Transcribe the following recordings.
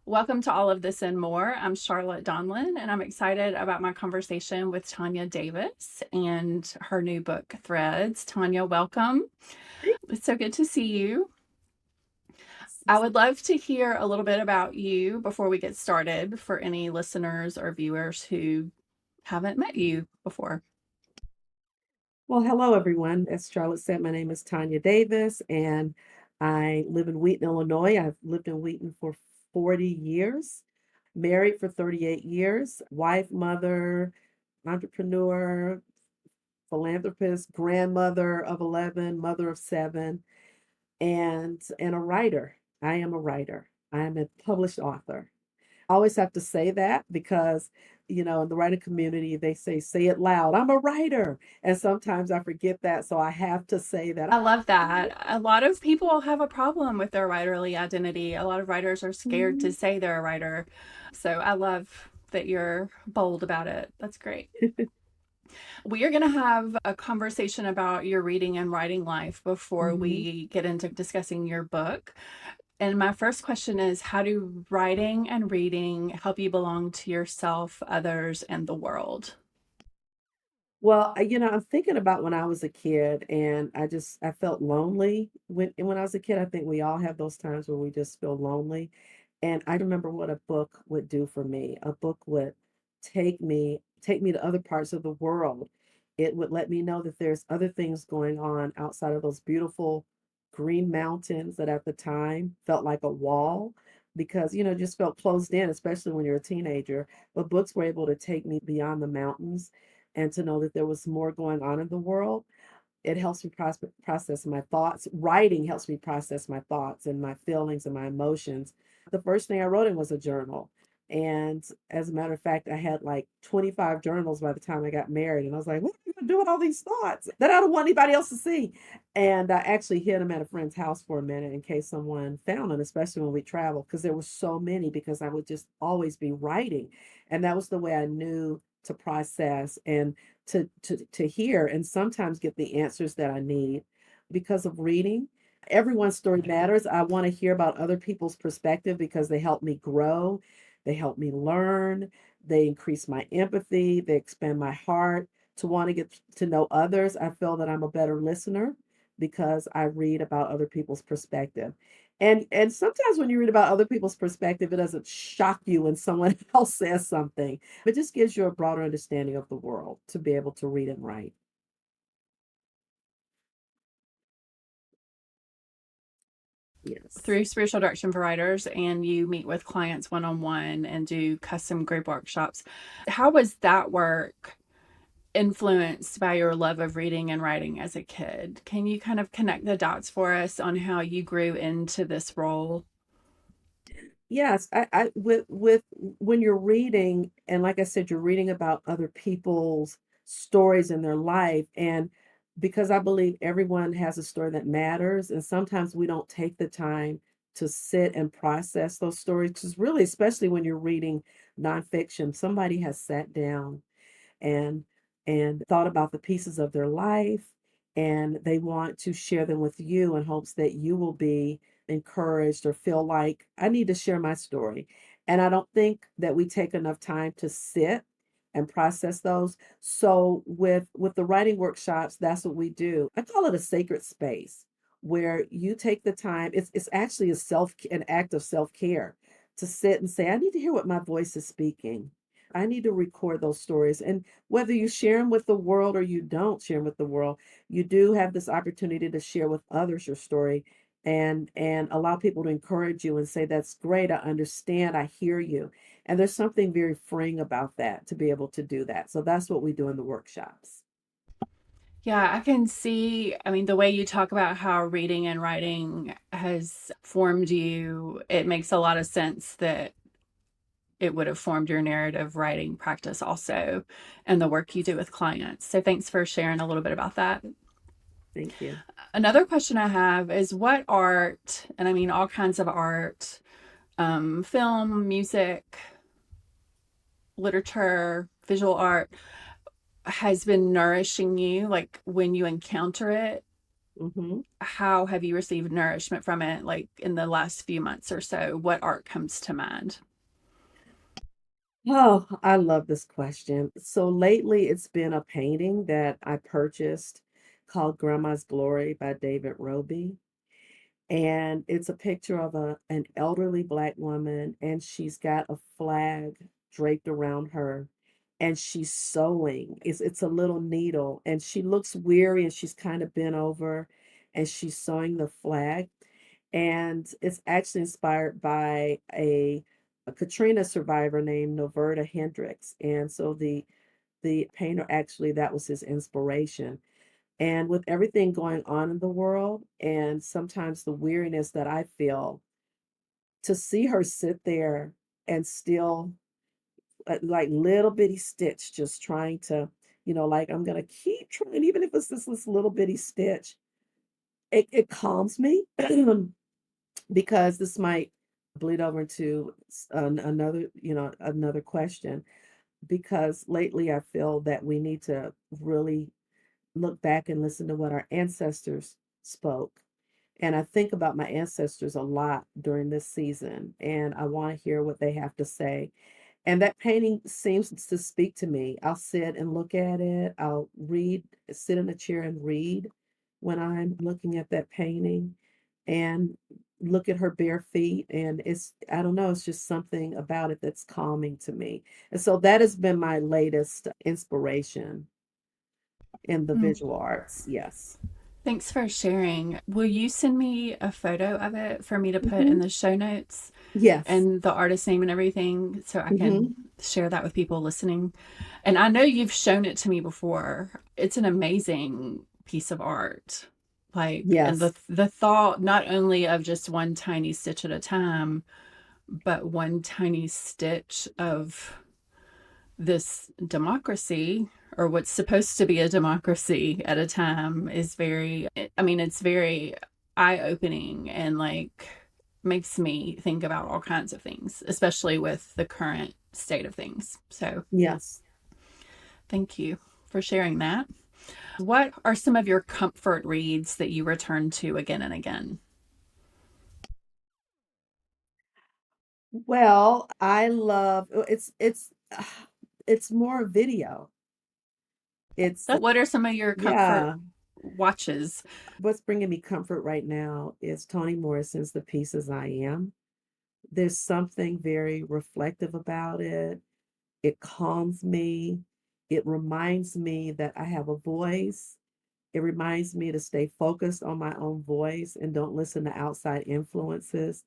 Welcome to All of This and More. I'm Charlotte Donlin, and I'm excited about my conversation with Tanya Davis and her new book, Threads. Tanya, welcome. It's so good to see you. I would love to hear a little bit about you before we get started for any listeners or viewers who haven't met you before. Well, hello, everyone. As Charlotte said, my name is Tanya Davis, and I live in Wheaton, Illinois. I've lived in Wheaton for 40 years, married for 38 years, wife, mother, entrepreneur, philanthropist, grandmother of 11, mother of 7, and a writer. I am a writer. I am a published author. I always have to say that because, in the writing community, they say it loud. I'm a writer. And sometimes I forget that. So I have to say that. I love that. A lot of people have a problem with their writerly identity. A lot of writers are scared to Mhm. say they're a writer. So I love that you're bold about it. That's great. We are going to have a conversation about your reading and writing life before Mhm. we get into discussing your book. And my first question is, how do writing and reading help you belong to yourself, others, and the world? Well, I'm thinking about when I was a kid and I felt lonely when I was a kid. I think we all have those times where we just feel lonely. And I remember what a book would do for me. A book would take me to other parts of the world. It would let me know that there's other things going on outside of those beautiful green mountains that at the time felt like a wall because, just felt closed in, especially when you're a teenager. But books were able to take me beyond the mountains and to know that there was more going on in the world. It helps me process my thoughts. Writing helps me process my thoughts and my feelings and my emotions. The first thing I wrote in was a journal. And as a matter of fact, I had like 25 journals by the time I got married. And I was like, what am I going to do with all these thoughts that I don't want anybody else to see? And I actually hid them at a friend's house for a minute in case someone found them, especially when we traveled, because there were so many, because I would just always be writing. And that was the way I knew to process and to hear and sometimes get the answers that I need because of reading. Everyone's story matters. I want to hear about other people's perspective because they help me grow, they help me learn, they increase my empathy, they expand my heart. To want to get to know others, I feel that I'm a better listener because I read about other people's perspective. And sometimes when you read about other people's perspective, it doesn't shock you when someone else says something. It just gives you a broader understanding of the world to be able to read and write. Yes. Through spiritual direction for writers, and you meet with clients one on one and do custom group workshops. How was that work influenced by your love of reading and writing as a kid? Can you kind of connect the dots for us on how you grew into this role? Yes, I with when you're reading, and like I said, you're reading about other people's stories in their life, and because I believe everyone has a story that matters, and sometimes we don't take the time to sit and process those stories, because really, especially when you're reading nonfiction, somebody has sat down and thought about the pieces of their life, and they want to share them with you in hopes that you will be encouraged or feel like I need to share my story. And I don't think that we take enough time to sit and process those. So with the writing workshops, that's what we do. I call it a sacred space where you take the time. It's actually an act of self-care to sit and say, I need to hear what my voice is speaking. I need to record those stories. And whether you share them with the world or you don't share them with the world, you do have this opportunity to share with others your story and allow people to encourage you and say, that's great. I understand. I hear you. And there's something very freeing about that to be able to do that. So that's what we do in the workshops. Yeah, I can see, I mean, the way you talk about how reading and writing has formed you, it makes a lot of sense that it would have formed your narrative writing practice also and the work you do with clients. So thanks for sharing a little bit about that. Thank you. Another question I have is, what art, and I mean all kinds of art, film, music, literature, visual art, has been nourishing you, like when you encounter it Mhm. How have you received nourishment from it, like in the last few months or so? What art comes to mind? Oh, I love this question. So lately it's been a painting that I purchased called Grandma's Glory by David Roby. And it's a picture of an elderly black woman, and she's got a flag draped around her, and she's sewing. It's a little needle, and she looks weary, and she's kind of bent over, and she's sewing the flag. And it's actually inspired by a Katrina survivor named Noverta Hendricks. And so the painter actually that was his inspiration. And with everything going on in the world and sometimes the weariness that I feel, to see her sit there and still like little bitty stitch, just trying to, like I'm gonna keep trying, even if it's this little bitty stitch, it calms me because this might bleed over into another, another question. Because lately I feel that we need to really look back and listen to what our ancestors spoke. And I think about my ancestors a lot during this season, and I want to hear what they have to say. And that painting seems to speak to me. I'll sit and look at it. I'll read, sit in a chair and read when I'm looking at that painting and look at her bare feet. And I don't know, it's just something about it that's calming to me. And so that has been my latest inspiration in the Mm. visual arts. Yes. Thanks for sharing. Will you send me a photo of it for me to put in Hmm. the show notes Yes. and the artist name and everything so I can Hmm. share that with people listening? And I know you've shown it to me before. It's an amazing piece of art. Like, and Yes. the thought not only of just one tiny stitch at a time, but one tiny stitch of this democracy, or what's supposed to be a democracy at a time, is very, I mean, it's very eye opening and like makes me think about all kinds of things, especially with the current state of things. So Yes. thank you for sharing that. What are some of your comfort reads that you return to again and again? Well, I love it's more video. It's What are some of your comfort yeah. watches? What's bringing me comfort right now is Toni Morrison's The Pieces I Am. There's something very reflective about it. It calms me. It reminds me that I have a voice. It reminds me to stay focused on my own voice and don't listen to outside influences.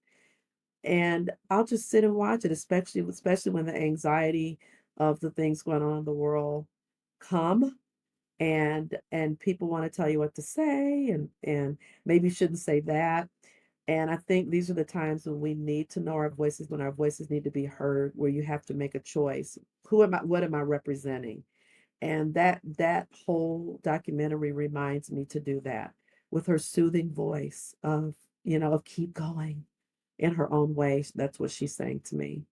And I'll just sit and watch it, especially when the anxiety of the things going on in the world come and people want to tell you what to say and maybe you shouldn't say that. And I think these are the times when we need to know our voices, when our voices need to be heard, where you have to make a choice. What am I representing? And that whole documentary reminds me to do that with her soothing voice of, of keep going in her own way. That's what she's saying to me.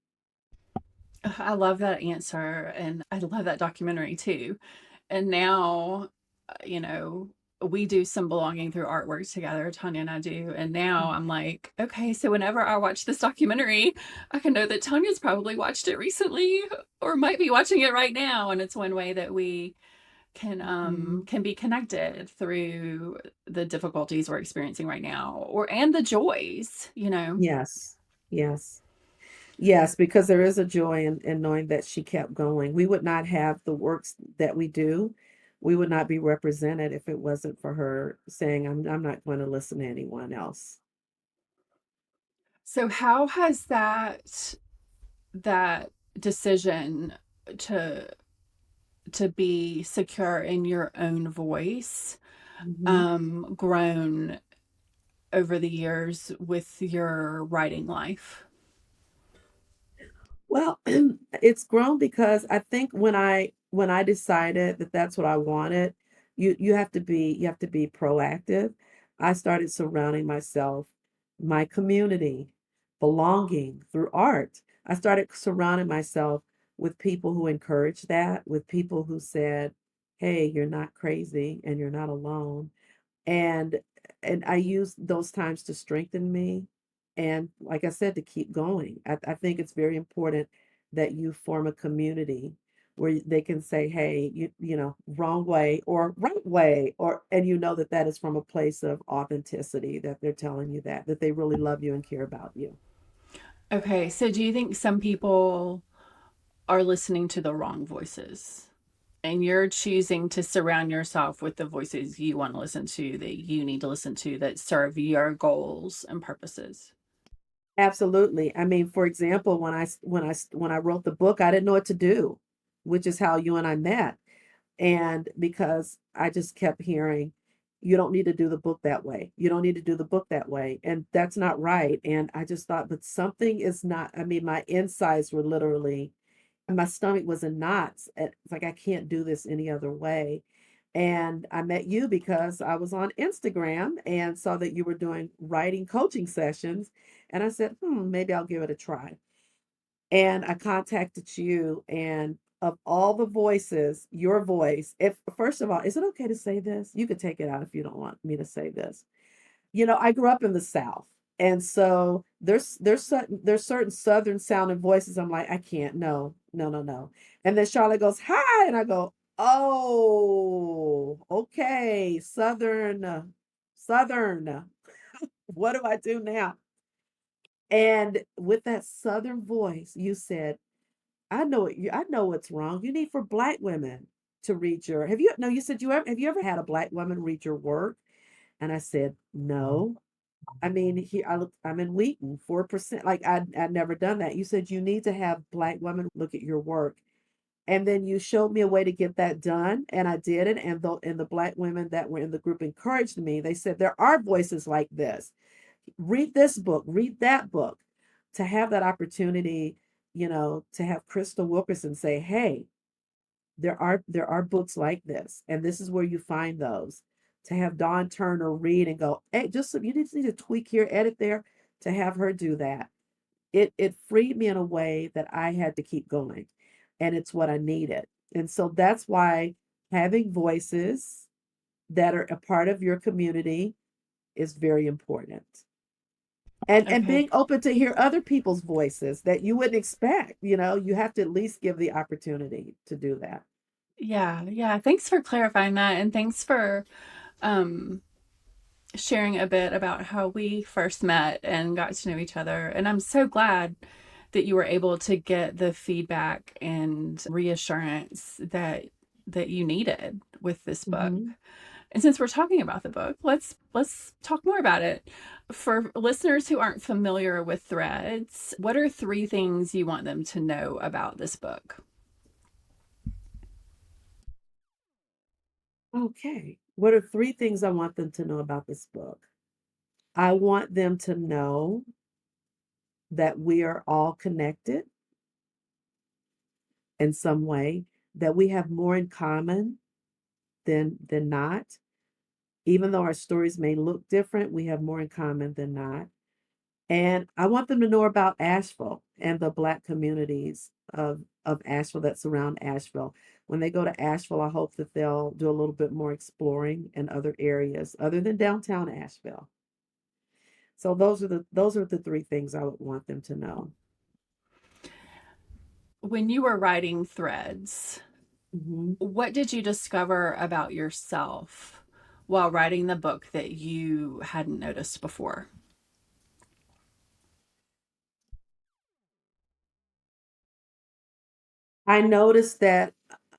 I love that answer. And I love that documentary too. And now, you know, we do some belonging through artwork together, Tanya and I do. And now I'm like, okay, so whenever I watch this documentary, I can know that Tanya's probably watched it recently or might be watching it right now. And it's one way that we Mhm. can be connected through the difficulties we're experiencing right now, or and the joys, you know. Yes. Yes. Yes, because there is a joy in knowing that she kept going. We would not have the works that we do. We would not be represented if it wasn't for her saying, I'm not going to listen to anyone else. So how has that decision to be secure in your own voice Mhm. grown over the years with your writing life? Well, it's grown because I think when I decided that that's what I wanted, you have to be proactive. I started surrounding myself, my community, belonging through art. I started surrounding myself with people who encouraged that, with people who said, "Hey, you're not crazy and you're not alone." And and I use those times to strengthen me. And like I said, to keep going. I think it's very important that you form a community where they can say, hey, you know, wrong way or right way, or, and you know that that is from a place of authenticity, that they're telling you that they really love you and care about you. Okay, so do you think some people are listening to the wrong voices? And you're choosing to surround yourself with the voices you want to listen to, that you need to listen to, that serve your goals and purposes. Absolutely. I mean, for example, when I wrote the book, I didn't know what to do, which is how you and I met. And because I just kept hearing, you don't need to do the book that way. You don't need to do the book that way. And that's not right. And I just thought, but something is not, I mean, my insides were literally, my stomach was in knots. It's like, I can't do this any other way. And I met you because I was on Instagram and saw that you were doing writing coaching sessions. And I said, maybe I'll give it a try. And I contacted you, and of all the voices, your voice, if first of all, is it okay to say this? You could take it out if you don't want me to say this. You know, I grew up in the South. And so there's certain Southern sounding voices. I'm like, I can't, no, no, no, no. And then Charlotte goes, hi, and I go, oh, okay, Southern. What do I do now? And with that Southern voice, you said, I know what's wrong. You need for black women to read your have you no, you said have you ever had a black woman read your work? And I said, no. I mean, I'm in Wheaton, 4%. Like I'd never done that. You said you need to have black women look at your work. And then you showed me a way to get that done, and I did it. And the black women that were in the group encouraged me. They said there are voices like this. Read this book, read that book. To have that opportunity, you know, to have Crystal Wilkerson say, hey, there are books like this, and this is where you find those. To have Dawn Turner read and go, hey, just you just need to tweak here, edit there, to have her do that. It freed me in a way that I had to keep going. And it's what I needed. And so that's why having voices that are a part of your community is very important. And Okay. being open to hear other people's voices that you wouldn't expect, you know, you have to at least give the opportunity to do that. Yeah, yeah. Thanks for clarifying that. And thanks for um, sharing a bit about how we first met and got to know each other. And I'm so glad that you were able to get the feedback and reassurance that you needed with this book. Mhm. And since we're talking about the book, let's talk more about it. For listeners who aren't familiar with Threads, what are three things you want them to know about this book? Okay. What are three things I want them to know about this book? I want them to know that we are all connected in some way, that we have more in common than not. Even though our stories may look different, we have more in common than not. And I want them to know about Asheville and the Black communities of Asheville that surround Asheville. When they go to Asheville, I hope that they'll do a little bit more exploring in other areas other than downtown Asheville. So those are the three things I would want them to know. When you were writing Threads, Mhm. what did you discover about yourself while writing the book that you hadn't noticed before? I noticed that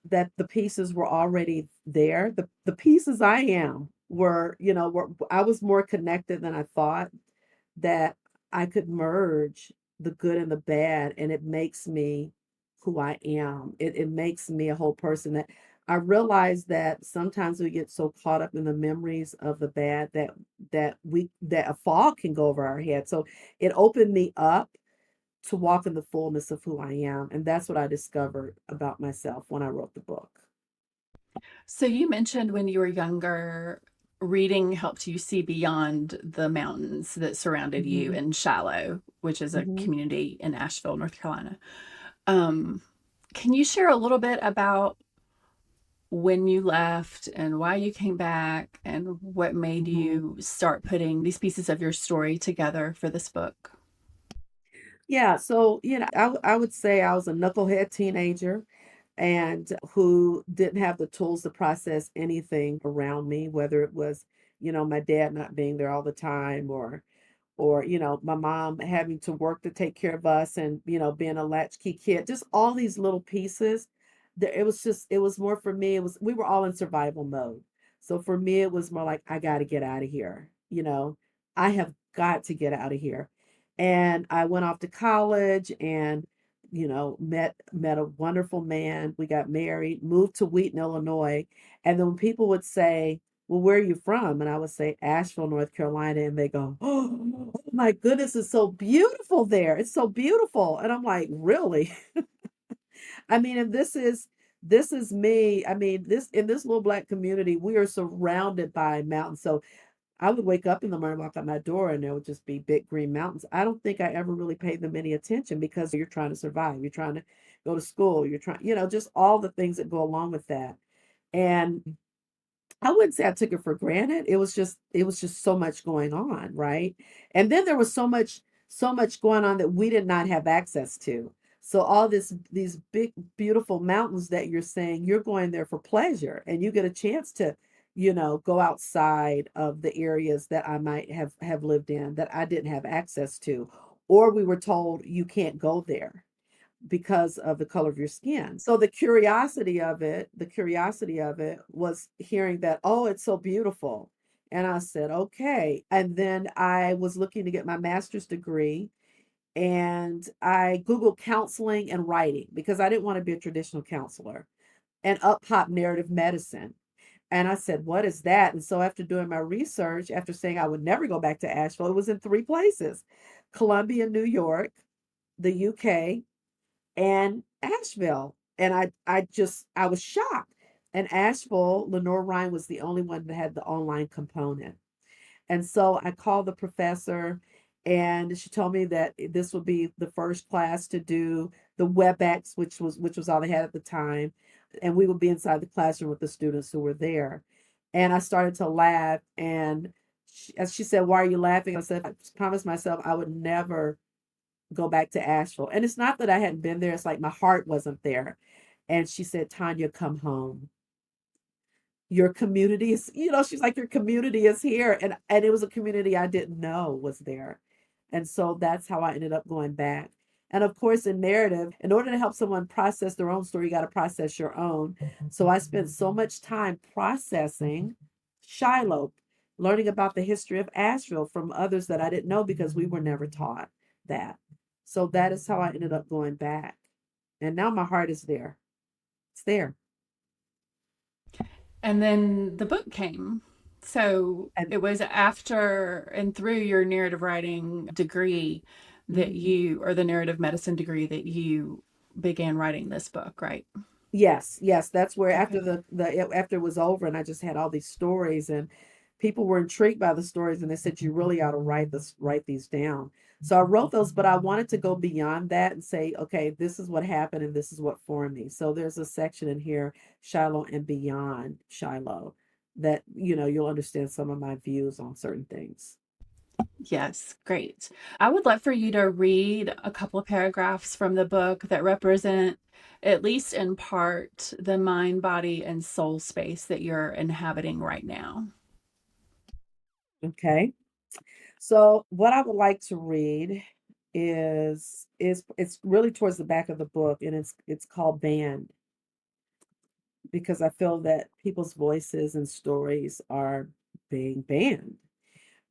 the pieces were already there. The pieces I am were, you know, were I was more connected than I thought, that I could merge the good and the bad, and it makes me who I am. It makes me a whole person. That I realize that sometimes we get so caught up in the memories of the bad that a fog can go over our head. So it opened me up to walk in the fullness of who I am. And that's what I discovered about myself when I wrote the book. So you mentioned when you were younger, reading helped you see beyond the mountains that surrounded you Mhm, in Shiloh, which is a mhm. community in Asheville, North Carolina. Um, can you share a little bit about when you left and why you came back and what made Mhm. you start putting these pieces of your story together for this book. Yeah, so, I would say I was a knucklehead teenager and who didn't have the tools to process anything around me, whether it was, my dad not being there all the time or my mom having to work to take care of us and being a latchkey kid, just all these little pieces that it was more for me, it was we were all in survival mode. So for me it was more like I got to get out of here, I have got to get out of here. And I went off to college and met a wonderful man. We got married, moved to Wheaton, Illinois. And then when people would say, well, where are you from? And I would say Asheville, North Carolina, and they go, oh my goodness, it's so beautiful there. It's so beautiful. And I'm like, really? I mean, and this is me. I mean, this in this little Black community, we are surrounded by mountains. So I would wake up in the morning, walk out my door, and there would just be big green mountains. I don't think I ever really paid them any attention because you're trying to survive. You're trying to go to school. You're trying, just all the things that go along with that. And I wouldn't say I took it for granted. It was just so much going on, right? And then there was so much going on that we did not have access to. So all these big beautiful mountains that you're saying you're going there for pleasure and you get a chance to, go outside of the areas that I might have lived in that I didn't have access to, or we were told you can't go there because of the color of your skin. So the curiosity of it was hearing that, oh, it's so beautiful. And I said, okay. And then I was looking to get my master's degree and I Googled counseling and writing because I didn't want to be a traditional counselor, and up popped narrative medicine. And I said, what is that? And so after doing my research, after saying I would never go back to Asheville, it was in three places: Columbia, New York, the UK, and Asheville. And I was shocked. And Asheville, Lenore Ryan was the only one that had the online component. And so I called the professor and she told me that this would be the first class to do the WebEx, which was all they had at the time. And we would be inside the classroom with the students who were there. And I started to laugh. And as she said, why are you laughing? I said, I promised myself I would never go back to Asheville. And it's not that I hadn't been there, it's like my heart wasn't there. And she said, Tanya, come home. Your community is, she's like, your community is here. And it was a community I didn't know was there. And so that's how I ended up going back. And of course, in narrative, in order to help someone process their own story, you got to process your own. So I spent so much time processing Shiloh, learning about the history of Asheville from others that I didn't know because we were never taught that. So that is how I ended up going back. And now my heart is there. It's there. And then the book came. So And it was after and through your narrative writing degree that mhm. or the narrative medicine degree that you began writing this book, right? Yes, yes, that's where after Okay. after it was over and I just had all these stories and people were intrigued by the stories and they said you really ought to write these down. So I wrote those, but I wanted to go beyond that and say, okay, this is what happened and this is what formed me. So there's a section in here, Shiloh and beyond Shiloh, that you'll understand some of my views on certain things. Yes, great. I would love for you to read a couple of paragraphs from the book that represent, at least in part, the mind, body, and soul space that you're inhabiting right now. Okay. So what I would like to read is it's really towards the back of the book and it's called Banned because I feel that people's voices and stories are being banned.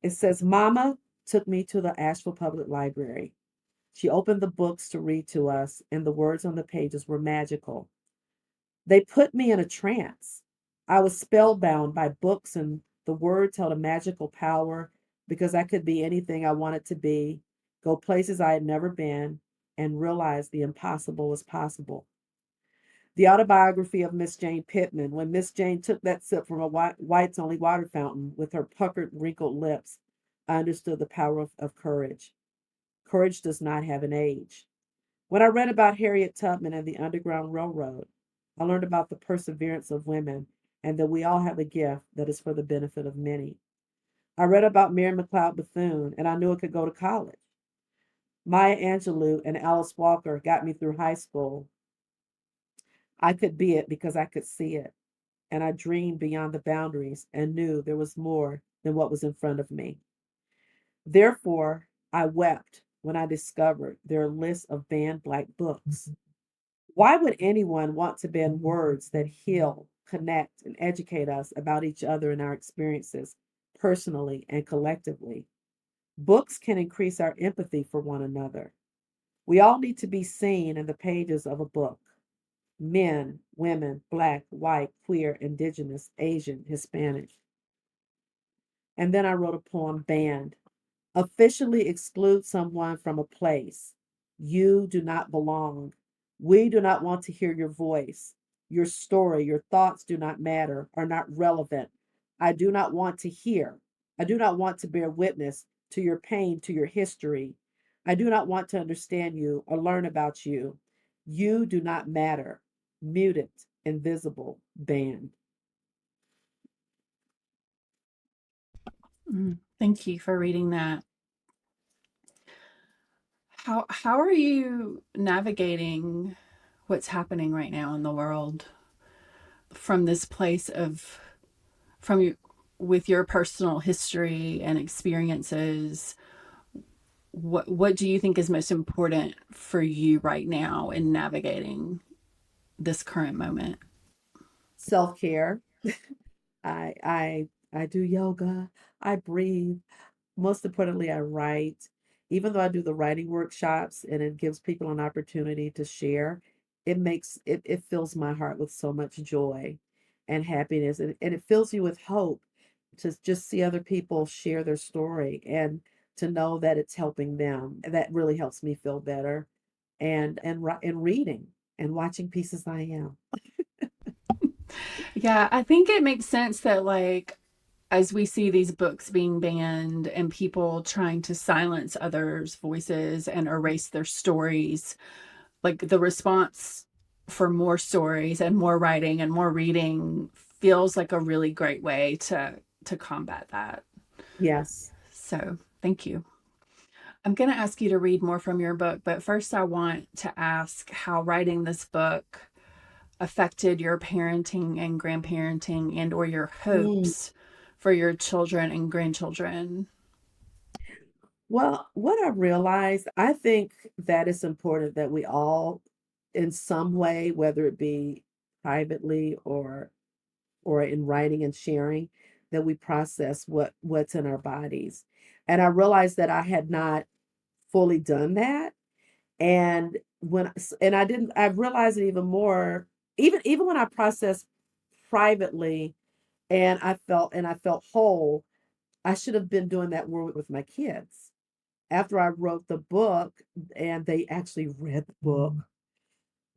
It says Mama took me to the Asheville Public Library. She opened the books to read to us and the words on the pages were magical. They put me in a trance. I was spellbound by books, and the words held a magical power because I could be anything I wanted to be, go places I had never been, and realize the impossible was possible. The autobiography of Miss Jane Pittman, when Miss Jane took that sip from a white's only water fountain with her puckered, wrinkled lips, I understood the power of courage. Courage does not have an age. When I read about Harriet Tubman and the Underground Railroad, I learned about the perseverance of women and that we all have a gift that is for the benefit of many. I read about Mary McLeod Bethune and I knew I could go to college. Maya Angelou and Alice Walker got me through high school. I could be it because I could see it. And I dreamed beyond the boundaries and knew there was more than what was in front of me. Therefore, I wept when I discovered their list of banned black books. Why would anyone want to ban words that heal, connect, and educate us about each other and our experiences, personally and collectively? Books can increase our empathy for one another. We all need to be seen in the pages of a book. Men, women, black, white, queer, indigenous, Asian, Hispanic. And then I wrote a poem, Banned. Officially exclude someone from a place. You do not belong. We do not want to hear your voice. Your story, your thoughts do not matter, are not relevant. I do not want to hear. I do not want to bear witness to your pain, to your history. I do not want to understand you or learn about you. You do not matter. Muted, invisible, banned. Thank you for reading that. How are you navigating what's happening right now in the world from this place of from you with your personal history and experiences? What do you think is most important for you right now in navigating this current moment? Self-care. I do yoga. I breathe. Most importantly, I write. Even though I do the writing workshops and it gives people an opportunity to share, it fills my heart with so much joy and happiness. And it fills you with hope to just see other people share their story and to know that it's helping them. And that really helps me feel better. And reading and watching Pieces I Am. Yeah, I think it makes sense that like as we see these books being banned and people trying to silence others' voices and erase their stories, like the response for more stories and more writing and more reading feels like a really great way to combat that. Yes. So, thank you. I'm going to ask you to read more from your book, but first I want to ask how writing this book affected your parenting and grandparenting and or your Mm. hopes for your children and grandchildren. Well, what I realized, I think that it's important that we all, in some way, whether it be privately or in writing and sharing, that we process what's in our bodies. And I realized that I had not fully done that. And and I didn't, I realized it even more, even when I processed privately and I felt whole, I should have been doing that more with my kids after I wrote the book and they actually read the book,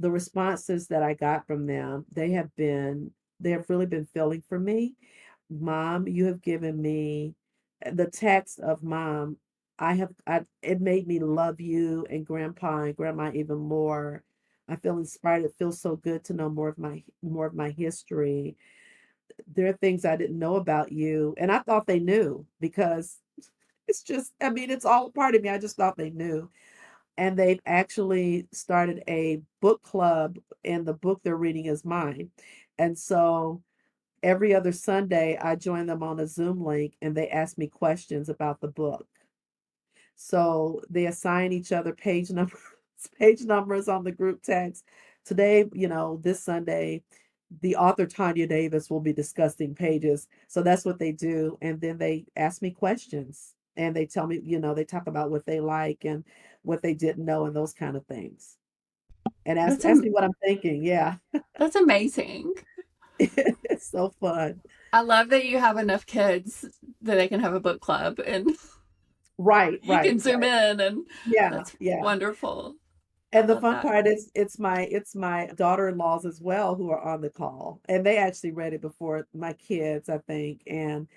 the responses that I got from them, they have really been filling for me. Mom, you have given me the text of mom. It made me love you and grandpa and grandma even more. I feel inspired. It feels so good to know more of my history. There are things I didn't know about you, and I thought they knew because it's just, I mean, it's all a part of me. I just thought they knew. And they've actually started a book club, and the book they're reading is mine. And so every other Sunday, I join them on a Zoom link and they ask me questions about the book. So they assign each other page numbers, page numbers on the group text. Today, this Sunday, the author Tanya Davis will be discussing pages. So that's what they do. And then they ask me questions and they tell me, they talk about what they like and what they didn't know and those kind of things. And That's ask me what I'm thinking. Yeah. that's amazing. It's so fun. I love that you have enough kids that they can have a book club and Right, you right, can zoom right. in and Yeah, that's yeah. wonderful. I And the love fun that. part is it's my daughter-in-laws as well who are on the call. And they actually read it before my kids, I think. And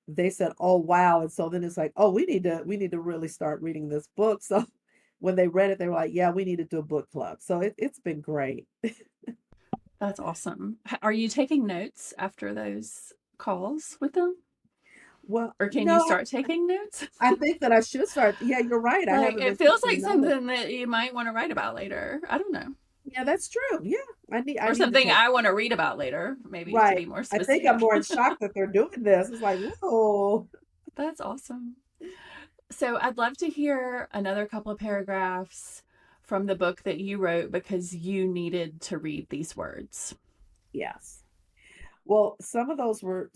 they said, "Oh wow." And so then it's like, "Oh, we need to really start reading this book." So when they read it, they were like, "Yeah, we need to do a book club." So it's been great. That's awesome. Are you taking notes after those calls with them? Well, Or can you no, start taking notes? I think that I should start. Yeah, you're right. I Like, haven't it been feels taking like notes. something that you might want to write about later. I don't know. Yeah, that's true. Yeah, I Or need to something take. I want to read about later, maybe to Right. be more I think I'm specific. more in shock that they're doing this. It's like, whoa. That's awesome. So I'd love to hear another couple of paragraphs from the book that you wrote because you needed to read these words. Yes. Well, some of those were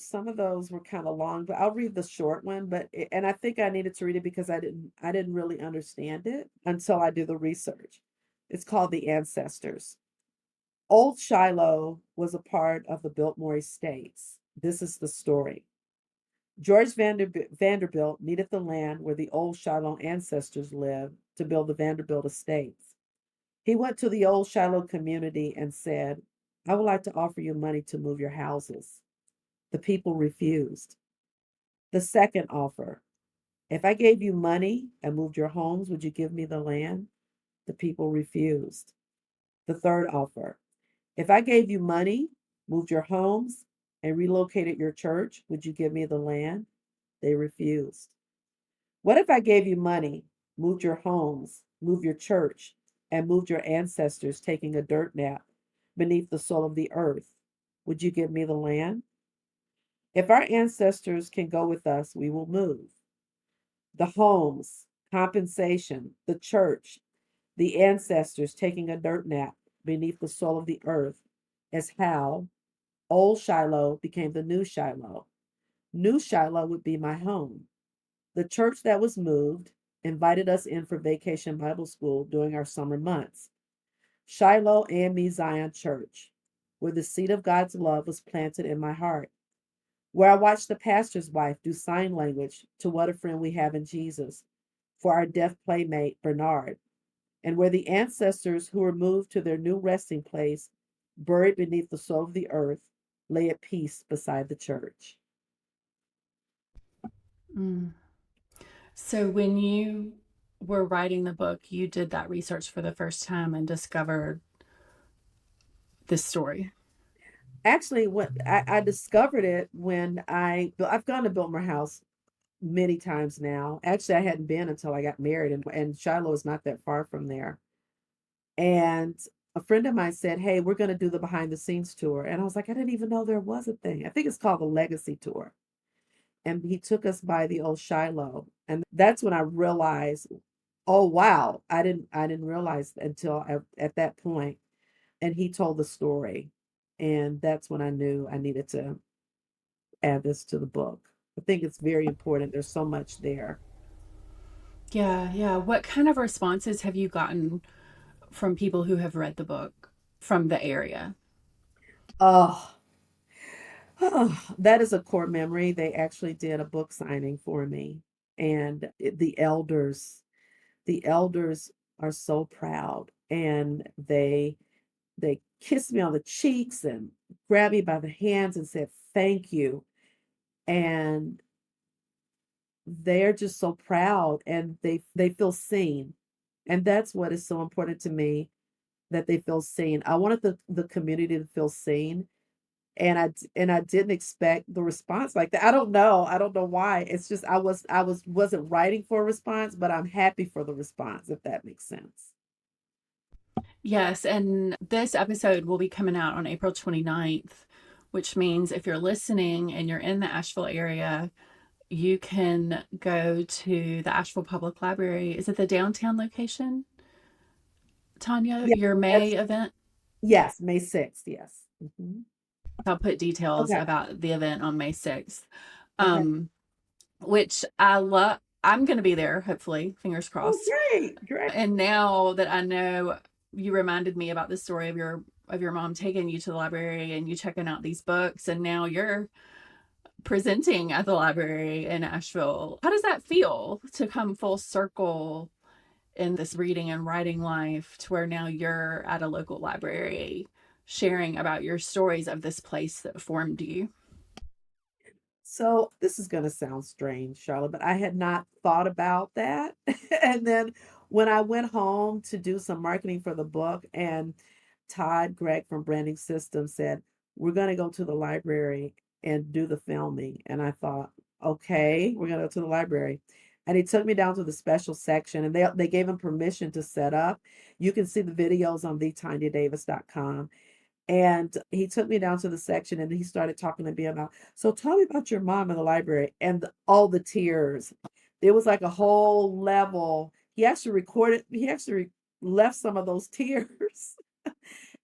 kind of long, but I'll read the short one. And I think I needed to read it because I didn't really understand it until I do the research. It's called The Ancestors. Old Shiloh was a part of the Biltmore Estates. This is the story. George Vanderbilt needed the land where the old Shiloh ancestors lived to build the Vanderbilt Estates. He went to the old Shiloh community and said, I would like to offer you money to move your houses. The people refused. The second offer, if I gave you money and moved your homes, would you give me the land? The people refused. The third offer, if I gave you money, moved your homes, and relocated your church, would you give me the land? They refused. What if I gave you money, moved your homes, moved your church, and moved your ancestors taking a dirt nap beneath the soul of the earth? Would you give me the land? If our ancestors can go with us, we will move. The homes, compensation, the church, the ancestors taking a dirt nap beneath the soul of the earth is how old Shiloh became the new Shiloh. New Shiloh would be my home. The church that was moved invited us in for vacation Bible school during our summer months. Shiloh AME Zion Church, where the seed of God's love was planted in my heart, where I watched the pastor's wife do sign language to what a friend we have in Jesus for our deaf playmate Bernard, and where the ancestors who were moved to their new resting place, buried beneath the soul of the earth, lay at peace beside the church. Mm. So when you were writing the book, you did that research for the first time and discovered this story. Actually, what I discovered it when I've gone to Biltmore House many times now. Actually, I hadn't been until I got married, and Shiloh is not that far from there. And a friend of mine said, "Hey, we're going to do the behind the scenes tour," and I was like, "I didn't even know there was a thing." I think it's called the Legacy Tour. And he took us by the old Shiloh, and that's when I realized, oh wow, I didn't realize until at that point. And he told the story, and that's when I knew I needed to add this to the book. I think it's very important. There's so much there. Yeah, yeah. What kind of responses have you gotten from people who have read the book from the area? Oh, that is a core memory. They actually did a book signing for me, and the elders are so proud, and they kissed me on the cheeks and grabbed me by the hands and said thank you. And they're just so proud, and they feel seen. And that's what is so important to me, that they feel seen. I wanted the community to feel seen, and I didn't expect the response like that. I don't know why. It's just I wasn't writing for a response, but I'm happy for the response, if that makes sense. Yes, and this episode will be coming out on April 29th, which means if you're listening and you're in the Asheville area, you can go to the Asheville Public Library. Is it the downtown location, Tanya? Yeah, Your May that's event? yes, May 6th, yes. I'll put details Okay, about the event on May 6th. okay. Um, which I love. I'm going to be there, hopefully, fingers Oh, crossed. great, great. And now that I know, you reminded me about the story of your mom taking you to the library and you checking out these books, and now you're presenting at the library in Asheville. How does that feel to come full circle in this reading and writing life to where now you're at a local library sharing about your stories of this place that formed you? So this is going to sound strange, Charlotte, but I had not thought about that. And then when I went home to do some marketing for the book and Todd Gregg from Branding Systems said, "We're going to go to the library and do the filming." And I thought, okay, we're going to go to the library. And he took me down to the special section, and they gave him permission to set up. You can see the videos on thetanyadavis.com. And he took me down to the section and he started talking to me about, so tell me about your mom in the library and all the tears. It was like a whole level. He actually left some of those tears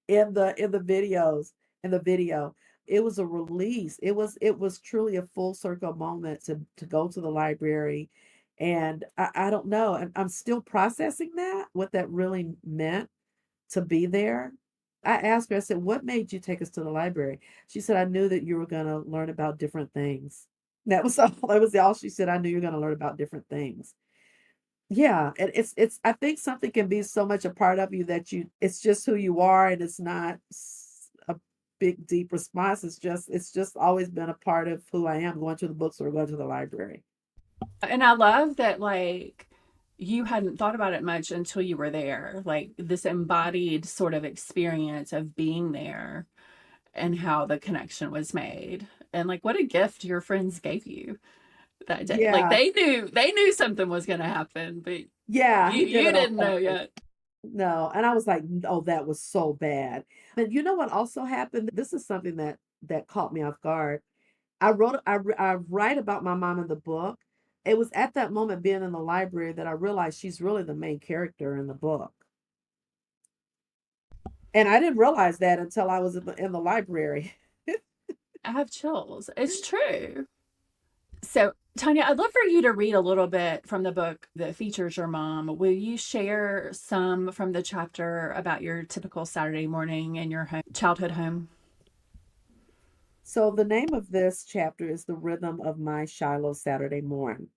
in the videos, in the video. It was a release. It was truly a full circle moment to go to the library. And I don't know. I'm still processing that, what that really meant to be there. I asked her, I said, "What made you take us to the library?" She said, "I knew that you were going to learn about different things." That was all. That was all she said. "I knew you were going to learn about different things." Yeah, and I think something can be so much a part of you that it's just who you are, and it's not a big deep response. It's just always been a part of who I am, going to the bookstore, going to the library. And I love that, like, you hadn't thought about it much until you were there, like this embodied sort of experience of being there and how the connection was made. And like, what a gift your friends gave you that day. Like, Yeah, they knew something was going to happen, but yeah, he did you it on didn't know purpose. yet. No, and I was like, "Oh, that was so bad." And you know what also happened? This is something that caught me off guard. I write about my mom in the book. It was at that moment being in the library that I realized she's really the main character in the book. And I didn't realize that until I was in the library. I have chills. It's true. So, Tanya, I'd love for you to read a little bit from the book that features your mom. Will you share some from the chapter about your typical Saturday morning in your childhood home? So the name of this chapter is The Rhythm of My Shiloh Saturday Morn.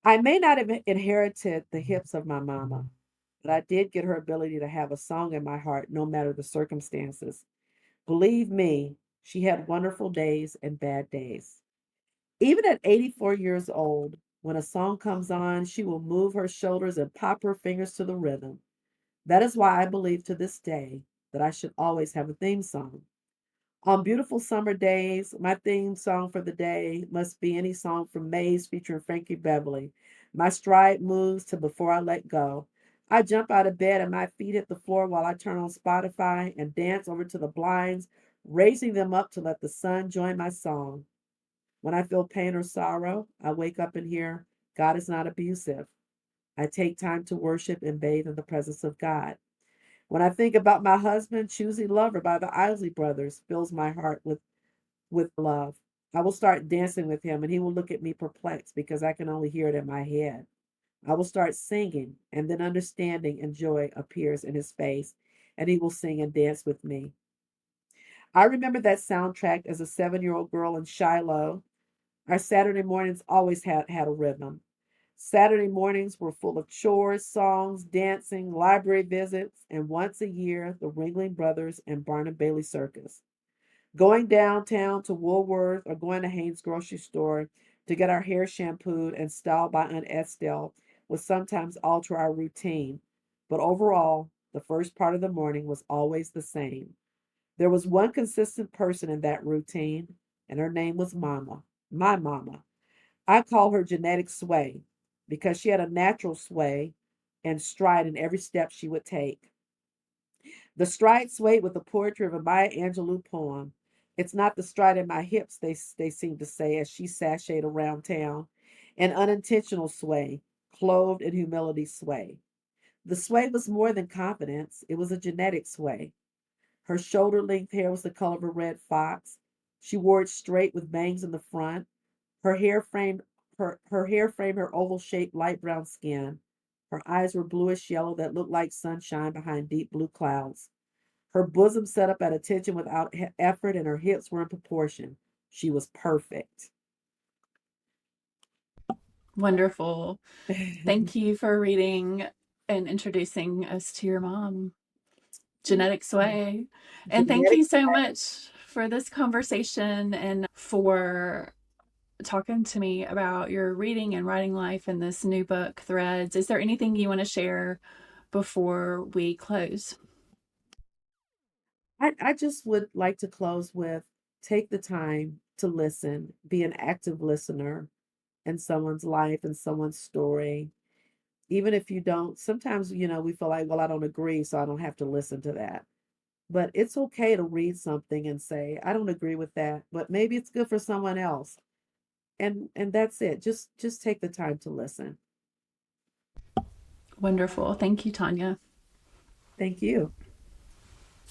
I may not have inherited the hips of my mama, but I did get her ability to have a song in my heart no matter the circumstances. Believe me, she had wonderful days and bad days. Even at 84 years old, when a song comes on, she will move her shoulders and pop her fingers to the rhythm. That is why I believe to this day that I should always have a theme song. On beautiful summer days, my theme song for the day must be any song from Maze featuring Frankie Beverly. My stride moves to Before I Let Go. I jump out of bed and my feet hit the floor while I turn on Spotify and dance over to the blinds, raising them up to let the sun join my song. When I feel pain or sorrow, I wake up and hear, God is not abusive. I take time to worship and bathe in the presence of God. When I think about my husband, Choosy Lover by the Isley Brothers fills my heart with love. I will start dancing with him and he will look at me perplexed because I can only hear it in my head. I will start singing and then understanding and joy appears in his face and he will sing and dance with me. I remember that soundtrack as a 7-year-old girl in Shiloh. Our Saturday mornings always had a rhythm. Saturday mornings were full of chores, songs, dancing, library visits, and once a year, the Ringling Brothers and Barnum Bailey Circus. Going downtown to Woolworth or going to Hanes grocery store to get our hair shampooed and styled by Aunt Estelle would sometimes alter our routine. But overall, the first part of the morning was always the same. There was one consistent person in that routine, and her name was Mama, my mama. I call her genetic sway because she had a natural sway and stride in every step she would take. The stride swayed with the poetry of a Maya Angelou poem. It's not the stride in my hips, they seem to say as she sashayed around town. An unintentional sway, clothed in humility sway. The sway was more than confidence, it was a genetic sway. Her shoulder length hair was the color of a red fox. She wore it straight with bangs in the front. Her hair framed her hair framed her oval shaped light brown skin. Her eyes were bluish yellow that looked like sunshine behind deep blue clouds. Her bosom set up at attention without effort, and her hips were in proportion. She was perfect. Wonderful. Thank you for reading and introducing us to your mom, Genetic Sway. And thank Genetic. you so much for this conversation and for talking to me about your reading and writing life and this new book, Threads. Is there anything you want to share before we close? I just would like to close with take the time to listen, be an active listener in someone's life and someone's story. Even if you don't, sometimes, we feel like, well, I don't agree, so I don't have to listen to that. But it's okay to read something and say, I don't agree with that, but maybe it's good for someone else. And that's it. Just take the time to listen. Wonderful. Thank you, Tanya. Thank you.